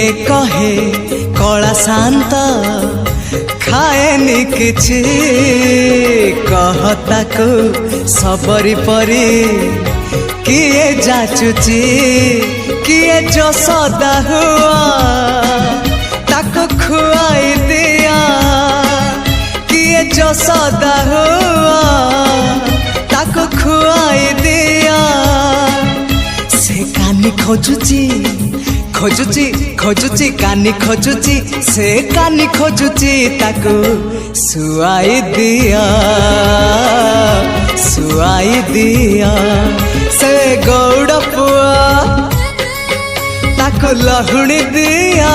किए कहे कला शांत खाएनी किछि कहता को सबरी परी किए जाचुची किए जो सदा हुआ ताको खुआई दिया किए जो सदा हुआ ताको खुआई दिया से कानी खोजुची खोजुची खोजुची कानी खोजुची से कानी खोजुची ताको सुआई दिया से गौड़ पुआ ताको लहुणी दिया।